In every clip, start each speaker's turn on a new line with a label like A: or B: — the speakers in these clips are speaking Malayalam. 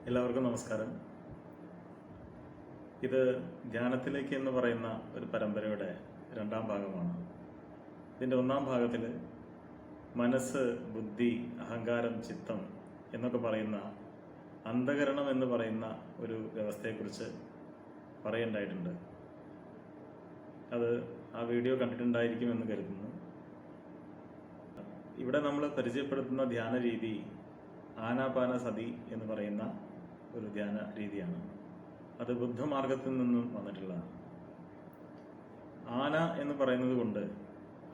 A: എല്ലാവർക്കും നമസ്കാരം. ഇത് ധ്യാനത്തിലേക്ക് എന്ന് പറയുന്ന ഒരു പരമ്പരയുടെ രണ്ടാം ഭാഗമാണ്. ഇതിൻ്റെ ഒന്നാം ഭാഗത്തിൽ മനസ്സ്, ബുദ്ധി, അഹങ്കാരം, ചിത്തം എന്നൊക്കെ പറയുന്ന അന്ധകരണം എന്ന് പറയുന്ന ഒരു വ്യവസ്ഥയെക്കുറിച്ച് പറയേണ്ടതായിട്ടുണ്ട്. അത് ആ വീഡിയോ കണ്ടിട്ടുണ്ടായിരിക്കുമെന്ന് കരുതുന്നു. ഇവിടെ നമ്മൾ പരിചയപ്പെടുത്തുന്ന ധ്യാന രീതി ആനാപാന സതി എന്ന് പറയുന്ന ഒരു ധ്യാന രീതിയാണ്. അത് ബുദ്ധമാർഗത്തിൽ നിന്നും വന്നിട്ടുള്ളതാണ്. ആന എന്ന് പറയുന്നത് കൊണ്ട്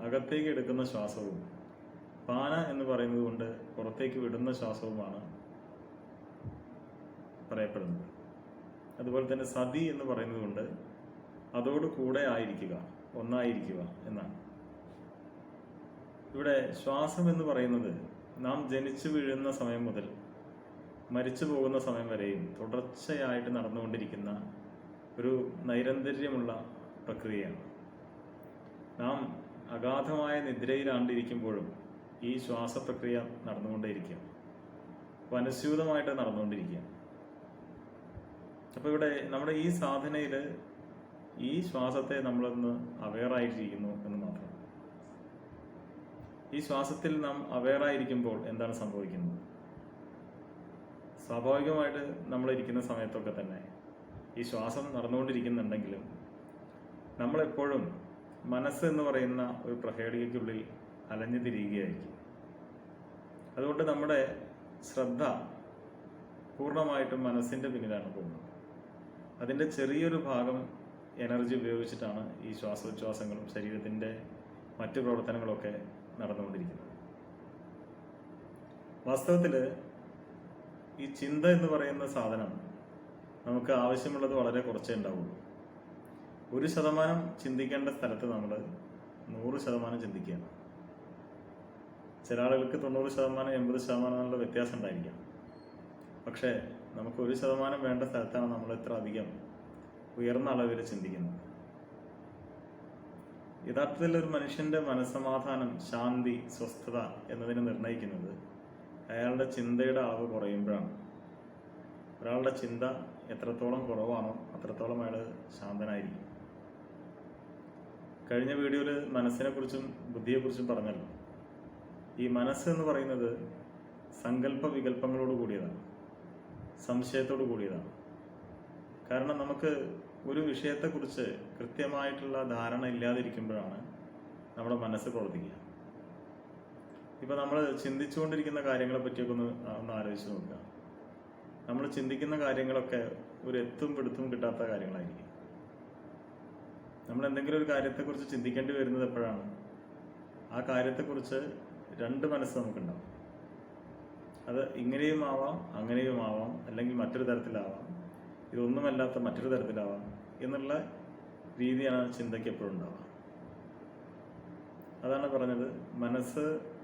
A: അകത്തേക്ക് എടുക്കുന്ന ശ്വാസവും പാന എന്ന് പറയുന്നത് കൊണ്ട് പുറത്തേക്ക് വിടുന്ന ശ്വാസവുമാണ് പറയപ്പെടുന്നത്. അതുപോലെ തന്നെ സതി എന്ന് പറയുന്നത് കൊണ്ട് അതോട് കൂടെ ആയിരിക്കുക, ഒന്നായിരിക്കുക എന്നാണ്. ഇവിടെ ശ്വാസം എന്ന് പറയുന്നത് നാം ജനിച്ചു വീഴുന്ന സമയം മുതൽ മരിച്ചു പോകുന്ന സമയം വരെയും തുടർച്ചയായിട്ട് നടന്നുകൊണ്ടിരിക്കുന്ന ഒരു നൈരന്തര്യമുള്ള പ്രക്രിയയാണ്. നാം അഗാധമായ നിദ്രയിലാണ്ടിരിക്കുമ്പോഴും ഈ ശ്വാസപ്രക്രിയ നടന്നുകൊണ്ടേയിരിക്കുക, അനുസ്യൂതമായിട്ട് നടന്നുകൊണ്ടിരിക്കുക. അപ്പോൾ ഇവിടെ നമ്മുടെ ഈ സാധനയിൽ ഈ ശ്വാസത്തെ നമ്മളൊന്ന് അവെയറായിരിക്കുന്നു എന്ന് മാത്രം. ഈ ശ്വാസത്തിൽ നാം അവെയറായിരിക്കുമ്പോൾ എന്താണ് സംഭവിക്കുന്നത്? സ്വാഭാവികമായിട്ട് നമ്മളിരിക്കുന്ന സമയത്തൊക്കെ തന്നെ ഈ ശ്വാസം നടന്നുകൊണ്ടിരിക്കുന്നുണ്ടെങ്കിലും നമ്മളെപ്പോഴും മനസ്സ് എന്ന് പറയുന്ന ഒരു പ്രഹേളികയ്ക്കുള്ളിൽ അലഞ്ഞു തിരിയുകയായിരിക്കും. അതുകൊണ്ട് നമ്മുടെ ശ്രദ്ധ പൂർണ്ണമായിട്ടും മനസ്സിൻ്റെ പിന്നിലാണ് പോകുന്നത്. അതിൻ്റെ ചെറിയൊരു ഭാഗം എനർജി ഉപയോഗിച്ചിട്ടാണ് ഈ ശ്വാസോച്ഛ്വാസങ്ങളും ശരീരത്തിൻ്റെ മറ്റു പ്രവർത്തനങ്ങളൊക്കെ നടന്നുകൊണ്ടിരിക്കുന്നത്. വാസ്തവത്തിൽ ഈ ചിന്ത എന്ന് പറയുന്ന സാധനം നമുക്ക് ആവശ്യമുള്ളത് വളരെ കുറച്ചേ ഉണ്ടാവുള്ളൂ. 1% ചിന്തിക്കേണ്ട സ്ഥലത്ത് നമ്മൾ 100% ചിന്തിക്കുകയാണ്. ചില ആളുകൾക്ക് 90%, 80% എന്നുള്ള വ്യത്യാസം ഉണ്ടായിരിക്കാം. പക്ഷേ നമുക്ക് 1% വേണ്ട സ്ഥലത്താണ് നമ്മൾ ഇത്ര അധികം ഉയർന്ന അളവിൽ ചിന്തിക്കുന്നത്. യഥാർത്ഥത്തിൽ ഒരു മനുഷ്യൻ്റെ മനസ്സമാധാനം, ശാന്തി, സ്വസ്ഥത എന്നതിനെ നിർണ്ണയിക്കുന്നത് അയാളുടെ ചിന്തയുടെ അളവ് കുറയുമ്പോഴാണ്. ഒരാളുടെ ചിന്ത എത്രത്തോളം കുറവാണോ അത്രത്തോളം അയാൾ ശാന്തനായിരിക്കും. കഴിഞ്ഞ വീഡിയോയിൽ മനസ്സിനെക്കുറിച്ചും ബുദ്ധിയെക്കുറിച്ചും പറഞ്ഞല്ലോ. ഈ മനസ്സ് എന്ന് പറയുന്നത് സങ്കല്പ വികല്പങ്ങളോട് കൂടിയതാണ്, സംശയത്തോട് കൂടിയതാണ്. കാരണം നമുക്ക് ഒരു വിഷയത്തെക്കുറിച്ച് കൃത്യമായിട്ടുള്ള ധാരണ ഇല്ലാതിരിക്കുമ്പോഴാണ് നമ്മുടെ മനസ്സ് പ്രവർത്തിക്കുക. ഇപ്പം നമ്മൾ ചിന്തിച്ചുകൊണ്ടിരിക്കുന്ന കാര്യങ്ങളെ പറ്റിയൊക്കെ ഒന്ന് ആലോചിച്ച് നോക്കുക. നമ്മൾ ചിന്തിക്കുന്ന കാര്യങ്ങളൊക്കെ ഒരു എത്തും പിടുത്തും കിട്ടാത്ത കാര്യങ്ങളായിരിക്കും. നമ്മൾ എന്തെങ്കിലും ഒരു കാര്യത്തെക്കുറിച്ച് ചിന്തിക്കേണ്ടി വരുന്നത് എപ്പോഴാണ്? ആ കാര്യത്തെക്കുറിച്ച് 2 മനസ്സ് നമുക്കുണ്ടാവും. അത് ഇങ്ങനെയും ആവാം, അങ്ങനെയും ആവാം, അല്ലെങ്കിൽ മറ്റൊരു തരത്തിലാവാം, ഇതൊന്നുമല്ലാത്ത മറ്റൊരു തരത്തിലാവാം എന്നുള്ള രീതിയാണ് ചിന്തയ്ക്ക് എപ്പോഴും ഉണ്ടാവുക. അതാണ് പറഞ്ഞത്, മനസ്സ്,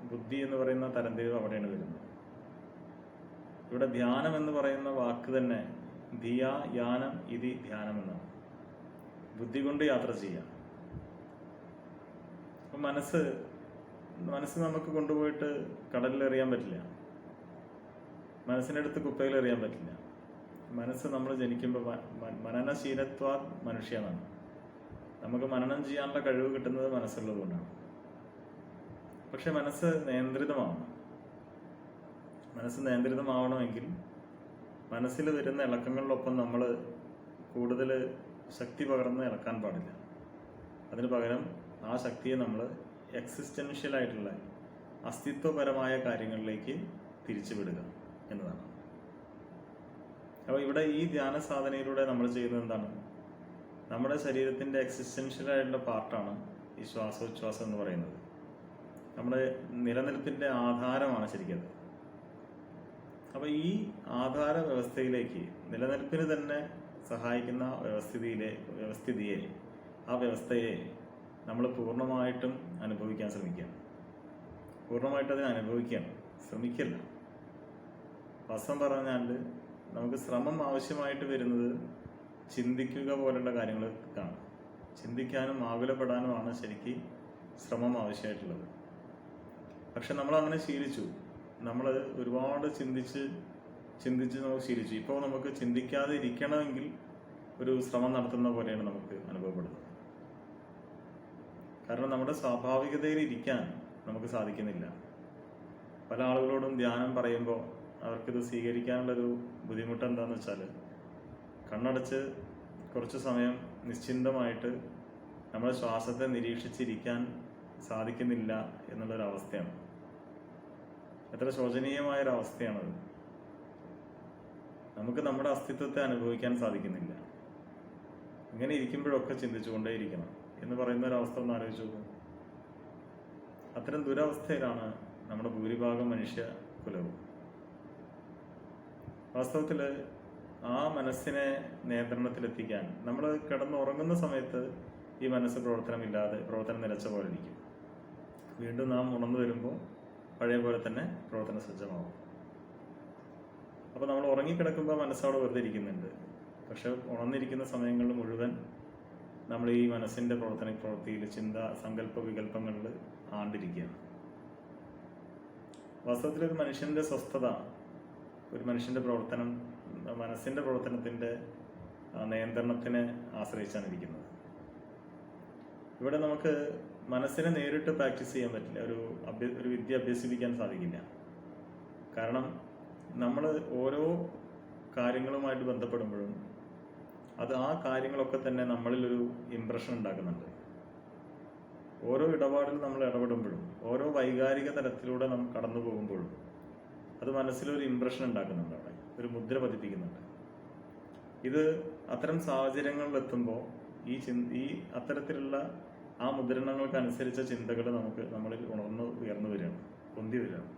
A: ബുദ്ധി എന്ന് പറയുന്ന തരംതിരിവ് അവിടെയാണ് വരുന്നത്. ഇവിടെ ധ്യാനം എന്ന് പറയുന്ന വാക്ക് തന്നെ ധിയ യാനം ഇതി ധ്യാനം എന്നാണ്. ബുദ്ധി കൊണ്ട് യാത്ര ചെയ്യാം. അപ്പം മനസ്സ് നമുക്ക് കൊണ്ടുപോയിട്ട് കടലിൽ എറിയാൻ പറ്റില്ല. മനസ്സിനടുത്ത് കുപ്പയിൽ എറിയാൻ പറ്റില്ല. മനസ്സ് നമ്മൾ ജനിക്കുമ്പോൾ മനനശീലത്വാ മനുഷ്യനാണ്. നമുക്ക് മനനം ചെയ്യാനുള്ള കഴിവ് കിട്ടുന്നത് മനസ്സുള്ളത് കൊണ്ടാണ്. പക്ഷെ മനസ്സ് നിയന്ത്രിതമാവണം. മനസ്സ് നിയന്ത്രിതമാവണമെങ്കിൽ മനസ്സിൽ വരുന്ന ഇളക്കങ്ങളിലൊപ്പം നമ്മൾ കൂടുതൽ ശക്തി പകർന്ന് ഇളക്കാൻ പാടില്ല. അതിന് പകരം ആ ശക്തിയെ നമ്മൾ എക്സിസ്റ്റൻഷ്യലായിട്ടുള്ള അസ്തിത്വപരമായ കാര്യങ്ങളിലേക്ക് തിരിച്ചുവിടുക എന്നതാണ്. അപ്പോൾ ഇവിടെ ഈ ധ്യാന സാധനയിലൂടെ നമ്മൾ ചെയ്യുന്നത് എന്താണ്? നമ്മുടെ ശരീരത്തിൻ്റെ എക്സിസ്റ്റൻഷ്യലായിട്ടുള്ള പാർട്ടാണ് ഈ ശ്വാസോച്ഛ്വാസം എന്ന് പറയുന്നത്. നമ്മുടെ നിലനിൽപ്പിൻ്റെ ആധാരമാണ് ശരിക്കും. അപ്പോൾ ഈ ആധാര വ്യവസ്ഥയിലേക്ക്, നിലനിൽപ്പിന് തന്നെ സഹായിക്കുന്ന വ്യവസ്ഥിതിയെ, ആ വ്യവസ്ഥയെ നമ്മൾ പൂർണ്ണമായിട്ടും അനുഭവിക്കാൻ ശ്രമിക്കുകയാണ്. പൂർണ്ണമായിട്ട് അതിനെ അനുഭവിക്കുകയാണ്, ശ്രമിക്കല്ല. വാസ്തവം പറഞ്ഞാൽ നമുക്ക് ശ്രമം ആവശ്യമായിട്ട് വരുന്നത് ചിന്തിക്കുക പോലുള്ള കാര്യങ്ങൾക്കാണ്. ചിന്തിക്കാനും ആകുലപ്പെടാനുമാണ് ശരിക്കും ശ്രമം ആവശ്യമായിട്ടുള്ളത്. പക്ഷെ നമ്മൾ അങ്ങനെ ശീലിച്ചു. നമ്മൾ ഒരുപാട് ചിന്തിച്ച് ചിന്തിച്ച് നമുക്ക് ശീലിച്ചു. ഇപ്പോൾ നമുക്ക് ചിന്തിക്കാതെ ഇരിക്കണമെങ്കിൽ ഒരു ശ്രമം നടത്തുന്ന പോലെയാണ് നമുക്ക് അനുഭവപ്പെടുന്നത്. കാരണം നമ്മുടെ സ്വാഭാവികതയിൽ ഇരിക്കാൻ നമുക്ക് സാധിക്കുന്നില്ല. പല ആളുകളോടും ധ്യാനം പറയുമ്പോൾ അവർക്കിത് സ്വീകരിക്കാനുള്ളൊരു ബുദ്ധിമുട്ട് എന്താണെന്ന് വെച്ചാൽ, കണ്ണടച്ച് കുറച്ച് സമയം നിശ്ചിന്തമായിട്ട് നമ്മുടെ ശ്വാസത്തെ നിരീക്ഷിച്ചിരിക്കാൻ സാധിക്കുന്നില്ല എന്നുള്ളൊരവസ്ഥയാണ്. എത്ര ശോചനീയമായൊരവസ്ഥയാണത്. നമുക്ക് നമ്മുടെ അസ്തിത്വത്തെ അനുഭവിക്കാൻ സാധിക്കുന്നില്ല. ഇങ്ങനെ ഇരിക്കുമ്പോഴൊക്കെ ചിന്തിച്ചുകൊണ്ടേയിരിക്കണം എന്ന് പറയുന്ന ഒരവസ്ഥ ഒന്ന് ആലോചിച്ച് നോക്കും. അത്തരം ദുരവസ്ഥയിലാണ് നമ്മുടെ ഭൂരിഭാഗം മനുഷ്യ കുലവും. വാസ്തവത്തിൽ ആ മനസ്സിനെ നിയന്ത്രണത്തിലെത്തിക്കാൻ നമ്മൾ കിടന്നുറങ്ങുന്ന സമയത്ത് ഈ മനസ്സ് പ്രവർത്തനം നിലച്ച പോലെ ഇരിക്കും. വീണ്ടും നാം ഉണർന്നു വരുമ്പോൾ പഴയ പോലെ തന്നെ പ്രവർത്തന സജ്ജമാവും. അപ്പോൾ നമ്മൾ ഉറങ്ങിക്കിടക്കുമ്പോൾ മനസ്സവിടെ വെറുതെ ഇരിക്കുന്നുണ്ട്. പക്ഷെ ഉണർന്നിരിക്കുന്ന സമയങ്ങളിൽ മുഴുവൻ നമ്മൾ ഈ മനസ്സിൻ്റെ പ്രവൃത്തിയിൽ സങ്കല്പ വികല്പങ്ങളിൽ ആണ്ടിരിക്കുകയാണ്. വാസ്തവത്തിൽ ഒരു മനുഷ്യൻ്റെ സ്വസ്ഥത, ഒരു മനുഷ്യൻ്റെ മനസ്സിൻ്റെ പ്രവർത്തനത്തിൻ്റെ നിയന്ത്രണത്തിനെ ആശ്രയിച്ചാണ് ഇരിക്കുന്നത്. ഇവിടെ നമുക്ക് മനസ്സിനെ നേരിട്ട് പ്രാക്ടീസ് ചെയ്യാൻ പറ്റില്ല, ഒരു വിദ്യ അഭ്യസിപ്പിക്കാൻ സാധിക്കില്ല. കാരണം നമ്മൾ ഓരോ കാര്യങ്ങളുമായിട്ട് ബന്ധപ്പെടുമ്പോഴും ആ കാര്യങ്ങളൊക്കെ തന്നെ നമ്മളിലൊരു ഇംപ്രഷൻ ഉണ്ടാക്കുന്നുണ്ട്. ഓരോ ഇടപാടിൽ നമ്മൾ ഇടപെടുമ്പോഴും ഓരോ വൈകാരിക തലത്തിലൂടെ നമ്മൾ കടന്നു പോകുമ്പോഴും അത് മനസ്സിലൊരു ഇംപ്രഷൻ ഉണ്ടാക്കുന്നുണ്ട്, അവിടെ ഒരു മുദ്ര പതിപ്പിക്കുന്നുണ്ട്. ഇത് അത്തരം സാഹചര്യങ്ങളിലെത്തുമ്പോൾ ഈ അത്തരത്തിലുള്ള ആ മുദ്രണങ്ങൾക്കനുസരിച്ച ചിന്തകൾ നമ്മളിൽ ഉയർന്നു വരികയാണ്, പൊന്തി വരികയാണ്.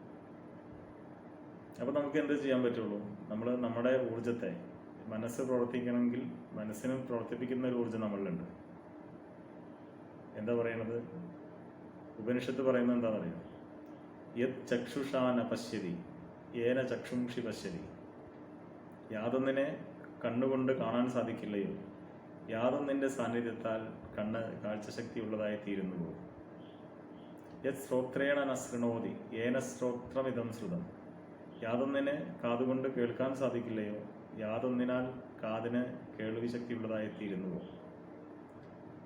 A: അപ്പോൾ നമുക്ക് എന്ത് ചെയ്യാൻ പറ്റുള്ളൂ? നമ്മൾ നമ്മുടെ ഊർജത്തെ, മനസ്സ് പ്രവർത്തിക്കണമെങ്കിൽ മനസ്സിനെ പ്രവർത്തിപ്പിക്കുന്ന ഒരു ഊർജ്ജം നമ്മളിലുണ്ട്. എന്താ പറയണത്? ഉപനിഷത്ത് പറയുന്നത് എന്താണെന്നറിയോ? യത് ചക്ഷുഷാന പശ്യതി ഏന ചക്ഷുംഷി പശ്യതി. യാതൊന്നിനെ കണ്ണുകൊണ്ട് കാണാൻ സാധിക്കില്ലയോ, യാതൊന്നിൻ്റെ സാന്നിധ്യത്താൽ കണ്ണ് കാഴ്ചശക്തിയുള്ളതായി തീരുന്നു പോകും. യത് ശ്രോത്രേണ നശൃണോതി ഏന ശ്രോത്രമിതം ശ്രുതം. യാതൊന്നിനെ കാതുകൊണ്ട് കേൾക്കാൻ സാധിക്കില്ലയോ, യാതൊന്നിനാൽ കാതിന് കേൾവി ശക്തിയുള്ളതായി തീരുന്നു പോകും.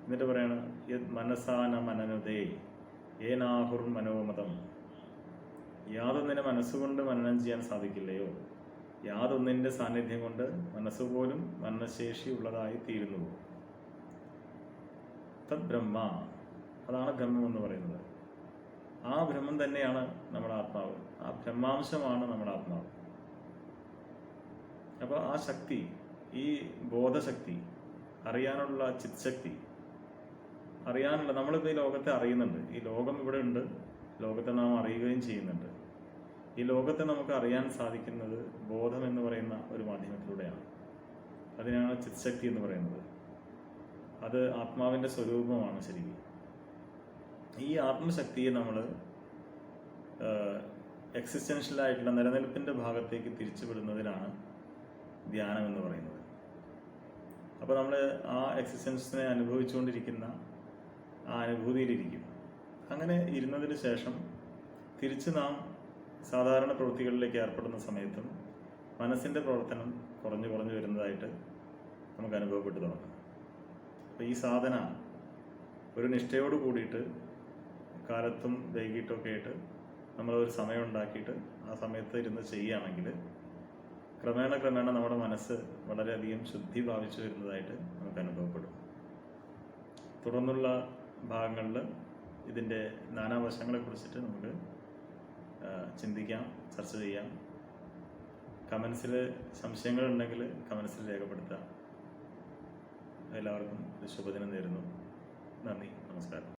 A: എന്നിട്ട് പറയാണ് യത് മനസാന മനനതേ ഏനാഹുർ മനോമതം. യാതൊന്നിനെ മനസ്സുകൊണ്ട് മനനം ചെയ്യാൻ സാധിക്കില്ലയോ, യാതൊന്നിൻ്റെ സാന്നിധ്യം കൊണ്ട് മനസ്സുപോലും മനനശേഷി ഉള്ളതായി തീരുന്നു പോകും. തദ് ബ്രഹ്മ, അതാണ് ബ്രഹ്മം എന്ന് പറയുന്നത്. ആ ബ്രഹ്മം തന്നെയാണ് നമ്മുടെ ആത്മാവ്. ആ ബ്രഹ്മാംശമാണ് നമ്മുടെ ആത്മാവ്. അപ്പോൾ ആ ശക്തി, ഈ ബോധശക്തി, അറിയാനുള്ള ചിത്ശക്തി, നമ്മളിപ്പോൾ ഈ ലോകത്തെ അറിയുന്നുണ്ട്. ഈ ലോകം ഇവിടെ ഉണ്ട്, ലോകത്തെ നാം അറിയുകയും ചെയ്യുന്നുണ്ട്. ഈ ലോകത്തെ നമുക്ക് അറിയാൻ സാധിക്കുന്നത് ബോധം എന്ന് പറയുന്ന ഒരു മാധ്യമത്തിലൂടെയാണ്. അതിനാണ് ചിത്ശക്തി എന്ന് പറയുന്നത്. അത് ആത്മാവിൻ്റെ സ്വരൂപമാണ് ശരിക്കും. ഈ ആത്മശക്തിയെ നമ്മൾ എക്സിസ്റ്റൻഷ്യലായിട്ടുള്ള നിലനിൽപ്പിൻ്റെ ഭാഗത്തേക്ക് തിരിച്ചുവിടുന്നതിനാണ് ധ്യാനം എന്ന് പറയുന്നത്. അപ്പോൾ നമ്മൾ ആ എക്സിസ്റ്റൻസിനെ അനുഭവിച്ചുകൊണ്ടിരിക്കുന്ന ആ അനുഭൂതിയിലിരിക്കും. അങ്ങനെ ഇരുന്നതിന് ശേഷം തിരിച്ച് നാം സാധാരണ പ്രവൃത്തികളിലേക്ക് ഏർപ്പെടുന്ന സമയത്തും മനസ്സിൻ്റെ പ്രവർത്തനം കുറഞ്ഞു വരുന്നതായിട്ട് നമുക്ക് അനുഭവപ്പെട്ടു തുടങ്ങും. അപ്പോൾ ഈ സാധന ഒരു നിഷ്ഠയോട് കൂടിയിട്ട് കാലത്തും വൈകിട്ടൊക്കെ ആയിട്ട് നമ്മളൊരു സമയം ഉണ്ടാക്കിയിട്ട് ആ സമയത്ത് ഇരുന്ന് ചെയ്യുകയാണെങ്കിൽ ക്രമേണ നമ്മുടെ മനസ്സ് വളരെയധികം ശുദ്ധി പ്രാപിച്ചു വരുന്നതായിട്ട് നമുക്ക് അനുഭവപ്പെടും. തുടർന്നുള്ള ഭാഗങ്ങളിൽ ഇതിൻ്റെ നാനാവശങ്ങളെ കുറിച്ചിട്ട് നമുക്ക് ചിന്തിക്കാം, ചർച്ച ചെയ്യാം. കമൻസിൽ സംശയങ്ങളുണ്ടെങ്കിൽ കമൻസിൽ രേഖപ്പെടുത്താം. എല്ലാവർക്കും ശുഭദിനം നേരുന്നു. നന്ദി, നമസ്കാരം.